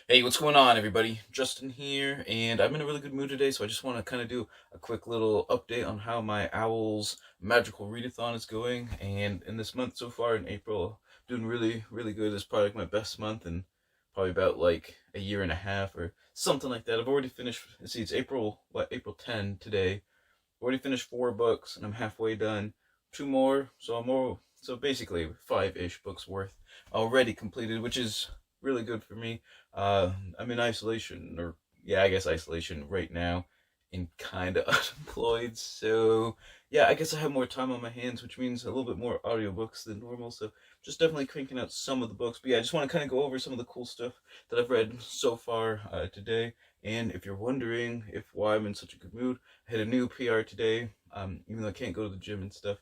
Hey, what's going on, everybody? Justin here, and I'm in a really good mood today, so I just want to kind of do a quick little update on how my O.W.L.s magical readathon is going. And in this month so far, in April, doing really, really good. It's probably like my best month in probably about like a year and a half or something like that. I've already finished, let's see, it's April 10 today. I've already finished 4 books, and I'm halfway done. Two more, so basically 5-ish books worth already completed, which is really good for me. I'm in isolation, or yeah, I guess isolation right now, and kind of unemployed. So yeah, I guess I have more time on my hands, which means a little bit more audiobooks than normal. So just definitely cranking out some of the books. But yeah, I just want to kind of go over some of the cool stuff that I've read so far today. And if you're wondering if why I'm in such a good mood, I had a new PR today. Even though I can't go to the gym and stuff,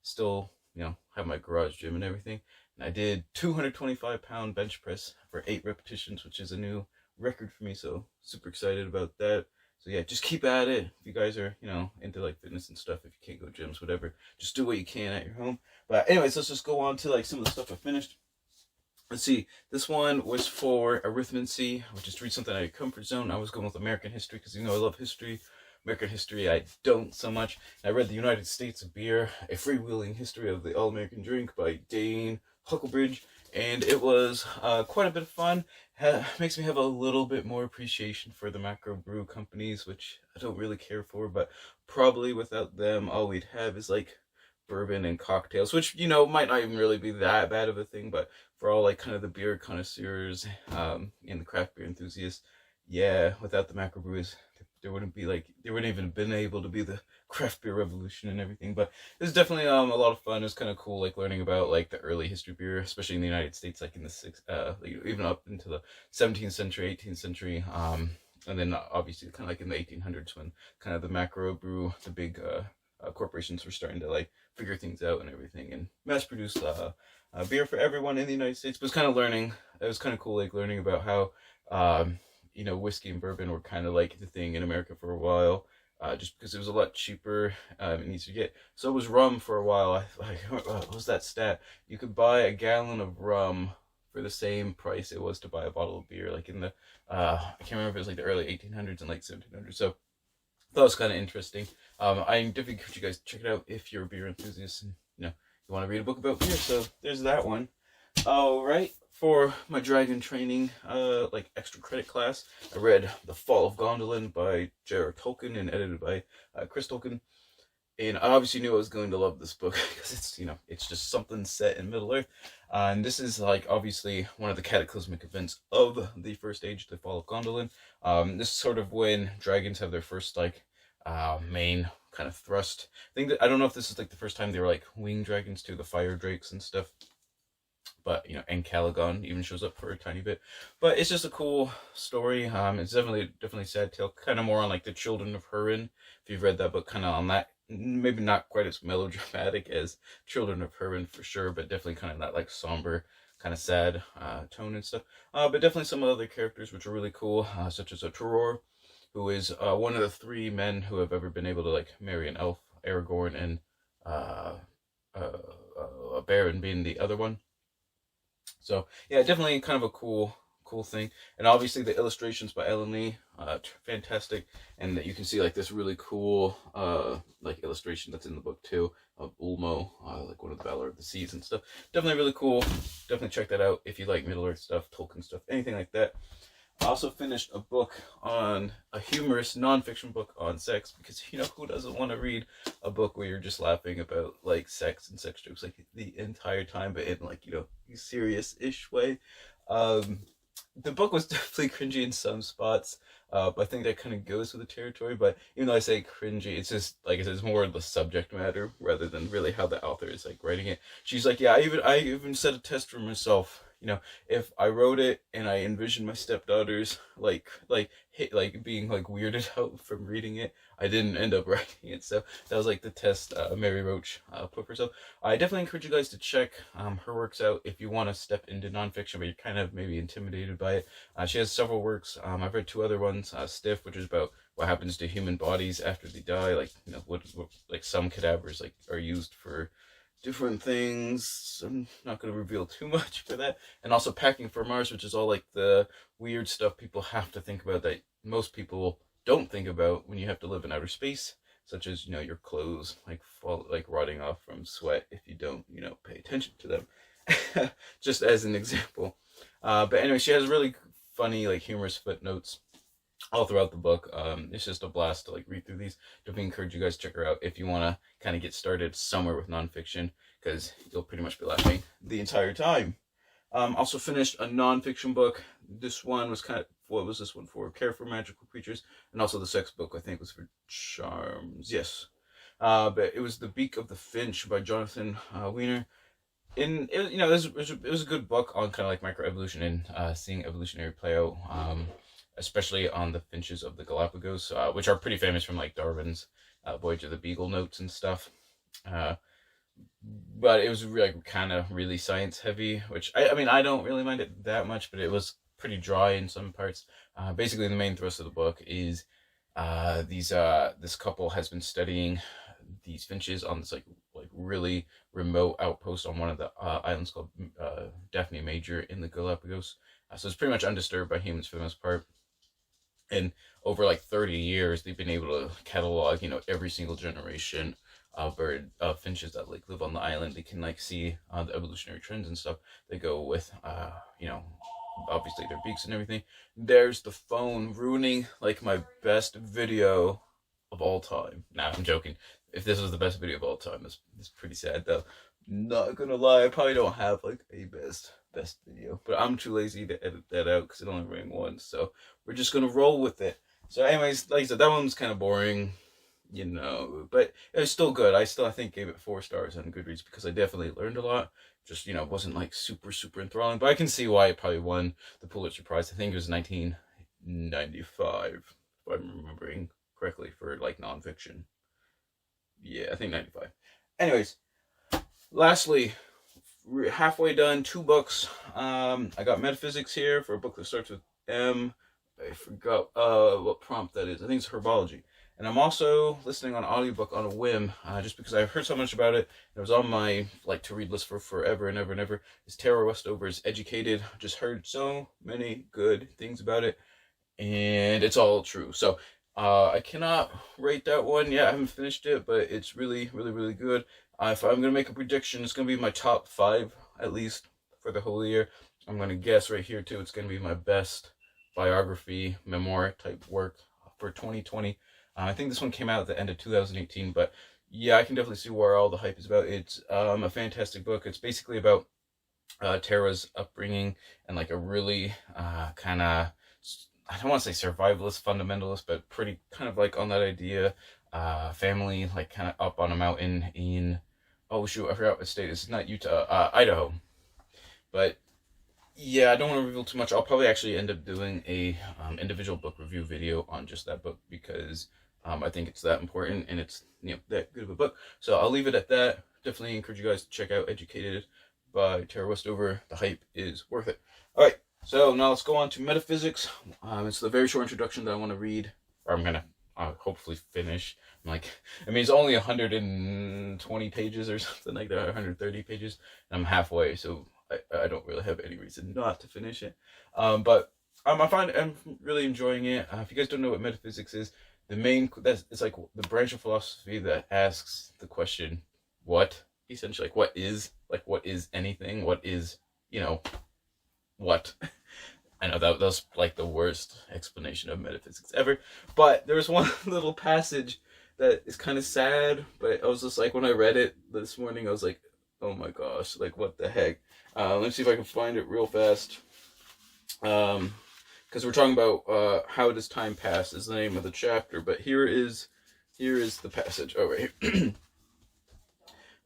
still have my garage gym and everything. And I did 225-pound bench press for 8 repetitions, which is a new record for me. So super excited about that. So yeah, just keep at it. If you guys are into like fitness and stuff, if you can't go gyms, whatever, just do what you can at your home. But anyways, let's just go on to like some of the stuff I finished. Let's see. This one was for arithmancy, which is to read something out of your comfort zone. I was going with American history because I love history. American history, I don't so much. I read The United States of Beer, A Freewheeling History of the All-American Drink by Dane Hucklebridge, and it was quite a bit of fun. Makes me have a little bit more appreciation for the macro brew companies, which I don't really care for, but probably without them, all we'd have is like bourbon and cocktails, which might not even really be that bad of a thing, but for all like kind of the beer connoisseurs and the craft beer enthusiasts, yeah, without the macrobrews, there wouldn't even been able to be the craft beer revolution and everything. But it was definitely a lot of fun. It was kind of cool, like learning about like the early history beer, especially in the United States, like in the like, even up into the 17th century, 18th century, and then obviously kind of like in the 1800s when kind of the macro brew, the big corporations were starting to like figure things out and everything, and mass produce beer for everyone in the United States. But it was kind of learning. It was kind of cool, like learning about how whiskey and bourbon were kind of like the thing in America for a while. Just because it was a lot cheaper and easier to get. So it was rum for a while. What was that stat? You could buy a gallon of rum for the same price it was to buy a bottle of beer, like in the I can't remember if it was like the early 1800s and like 1700s. So that was kind of interesting. I definitely encourage you guys to check it out if you're a beer enthusiast and you want to read a book about beer. So there's that one. All right, for my dragon training, like extra credit class, I read The Fall of Gondolin by J.R.R. Tolkien and edited by Chris Tolkien. And I obviously knew I was going to love this book because it's just something set in Middle Earth. And this is like obviously one of the cataclysmic events of the First Age, the Fall of Gondolin. This is sort of when dragons have their first like main kind of thrust. I don't know if this is like the first time they were like winged dragons too, the fire drakes and stuff. But and Calagon even shows up for a tiny bit. But it's just a cool story. It's definitely sad tale, kind of more on like the Children of Hurin. If you've read that book, kind of on that, maybe not quite as melodramatic as Children of Hurin for sure, but definitely kind of that like somber, kind of sad tone and stuff. But definitely some other characters which are really cool, such as a Toror, who is one of the 3 men who have ever been able to like marry an elf, Aragorn and a Baron being the other one. So yeah, definitely kind of a cool thing. And obviously the illustrations by Ellen Lee, fantastic. And that you can see like this really cool like illustration that's in the book too of Ulmo, like one of the Valor of the Seas and stuff. Definitely really cool. Definitely check that out if you like Middle Earth stuff, Tolkien stuff, anything like that. I also finished a book on a humorous nonfiction book on sex, because who doesn't want to read a book where you're just laughing about like sex and sex jokes like the entire time, but in like serious-ish way. Um, the book was definitely cringy in some spots, but I think that kind of goes with the territory. But even though I say cringy, it's just like it's more the subject matter rather than really how the author is like writing it. She's like, yeah, I even set a test for myself. If I wrote it and I envisioned my stepdaughters like being like weirded out from reading it, I didn't end up writing it. So that was like the test Mary Roach put for herself. I definitely encourage you guys to check her works out if you want to step into nonfiction, but you're kind of maybe intimidated by it. She has several works. I've read 2 other ones. Stiff, which is about what happens to human bodies after they die. Like what like some cadavers like are used for different things. I'm not going to reveal too much for that. And also Packing for Mars, which is all like the weird stuff people have to think about that most people don't think about when you have to live in outer space, such as, you know, your clothes like rotting off from sweat if you don't, you know, pay attention to them. Just as an example. But anyway, she has really funny, like, humorous footnotes all throughout the book. It's just a blast to like read through these. Definitely encourage you guys to check her out if you want to kind of get started somewhere with nonfiction, because you'll pretty much be laughing the entire time. Also finished a nonfiction book. This one was what was this one for? Care for Magical Creatures, and also the sex book I think was for Charms. Yes. But it was The Beak of the Finch by Jonathan Weiner. You know, it was a good book on kind of like microevolution and seeing evolutionary play out, especially on the finches of the Galapagos, which are pretty famous from like Darwin's Voyage of the Beagle notes and stuff. But it was like kind of really science heavy, which I mean I don't really mind it that much, but it was pretty dry in some parts. Basically, the main thrust of the book is this couple has been studying these finches on this like really remote outpost on one of the islands called Daphne Major in the Galapagos. So it's pretty much undisturbed by humans for the most part. And over like 30 years, they've been able to catalog, you know, every single generation of finches that like live on the island. They can like see the evolutionary trends and stuff they go with, you know, obviously their beaks and everything. There's the phone ruining like my best video of all time. Nah, I'm joking. If this was the best video of all time, it's pretty sad though. Not gonna lie, I probably don't have like a best video, but I'm too lazy to edit that out because it only rang once, so we're just gonna roll with it. So anyways, like I said, that one was kind of boring, you know, but it was still good. I think gave it 4 stars on Goodreads because I definitely learned a lot. Just, you know, wasn't like super enthralling, but I can see why it probably won the Pulitzer Prize. I think it was 1995, if I'm remembering correctly, for like nonfiction. Yeah, I think 95. Anyways, lastly, halfway done, 2 books. I got Metaphysics here for a book that starts with M. I forgot what prompt that is. I think it's Herbology. And I'm also listening on audiobook on a whim, just because I've heard so much about it. It was on my like to read list for forever and ever and ever. Is Tara Westover's Educated. Just heard so many good things about it, and it's all true. So I cannot rate that one yet. I haven't finished it, but it's really good. If I'm gonna make a prediction, it's gonna be my top 5 at least for the whole year. I'm gonna guess right here too. It's gonna be my best biography, memoir type work for 2020. I think this one came out at the end of 2018, but yeah, I can definitely see where all the hype is about. It's a fantastic book. It's basically about Tara's upbringing and like a really kind of, I don't want to say survivalist, fundamentalist, but pretty kind of like on that idea, family like kind of up on a mountain in, oh shoot, I forgot what state it's not Utah, Idaho. But yeah, I don't want to reveal too much. I'll probably actually end up doing a individual book review video on just that book because I think it's that important and it's, you know, that good of a book. So I'll leave it at that. Definitely encourage you guys to check out Educated by Tara Westover. The hype is worth it. All right, so now let's go on to Metaphysics. It's the very short introduction that I want to read, or I'm gonna hopefully finish. I'm like, I mean, it's only 120 pages or something like that, 130 pages, and I'm halfway, so I don't really have any reason not to finish it. But I'm really enjoying it. If you guys don't know what metaphysics is, it's like the branch of philosophy that asks the question, what? Essentially, what is anything? What is, you know, what? I know that was like the worst explanation of metaphysics ever. But there was one little passage that is kind of sad, but I was just like, when I read it this morning, I was like, oh my gosh, like what the heck? Let me see if I can find it real fast. Because we're talking about how does time pass is the name of the chapter, but here is the passage. Oh, right here.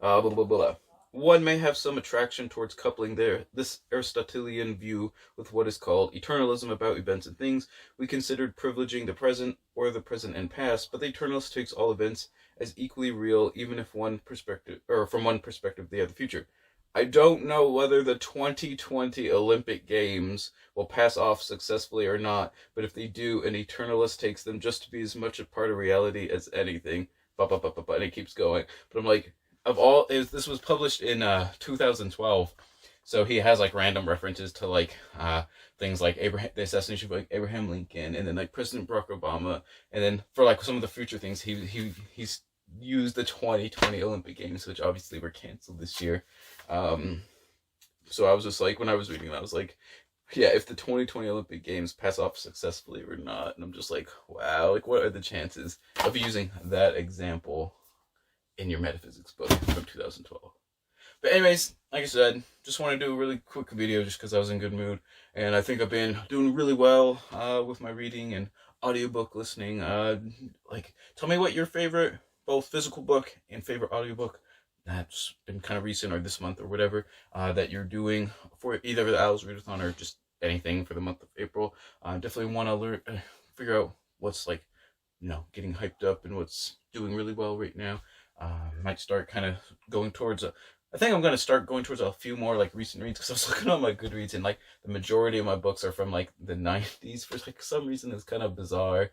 Blah, blah, blah. One may have some attraction towards coupling this Aristotelian view with what is called eternalism about events and things. We considered privileging the present or the present and past, but the eternalist takes all events as equally real, even if from one perspective they have the future. I don't know whether the 2020 Olympic Games will pass off successfully or not, but if they do, an eternalist takes them just to be as much a part of reality as anything. And it keeps going. But I'm like, this was published in 2012. So he has like random references to like things like the assassination of like Abraham Lincoln, and then like President Barack Obama, and then for like some of the future things, he's used the 2020 Olympic Games, which obviously were canceled this year. So I was just like, when I was reading that, I was like, yeah, if the 2020 Olympic Games pass off successfully or not, and I'm just like, wow, like what are the chances of using that example in your metaphysics book from 2012? But anyways, like I said, just want to do a really quick video just because I was in good mood, and I think I've been doing really well with my reading and audiobook listening. Like, tell me what your favorite both physical book and favorite audiobook that's been kind of recent or this month or whatever that you're doing for either the O.W.L.s Readathon or just anything for the month of April. Definitely want to figure out what's like, getting hyped up and what's doing really well right now. Might start kind of going towards I think I'm going to start going towards a few more like recent reads, because I was looking on my Goodreads and like the majority of my books are from like the 90s for like some reason. It's kind of bizarre.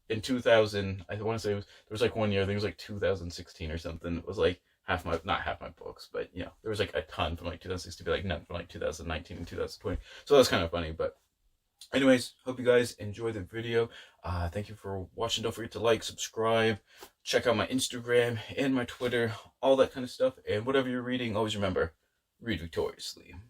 In 2000, I want to say there was like one year, I think it was like 2016 or something. It was like not half my books, but there was like a ton from like 2016, but like none from like 2019 and 2020. So that's kind of funny. But anyways, hope you guys enjoy the video. Thank you for watching. Don't forget to like, subscribe, check out my Instagram and my Twitter, all that kind of stuff. And whatever you're reading, always remember, read victoriously.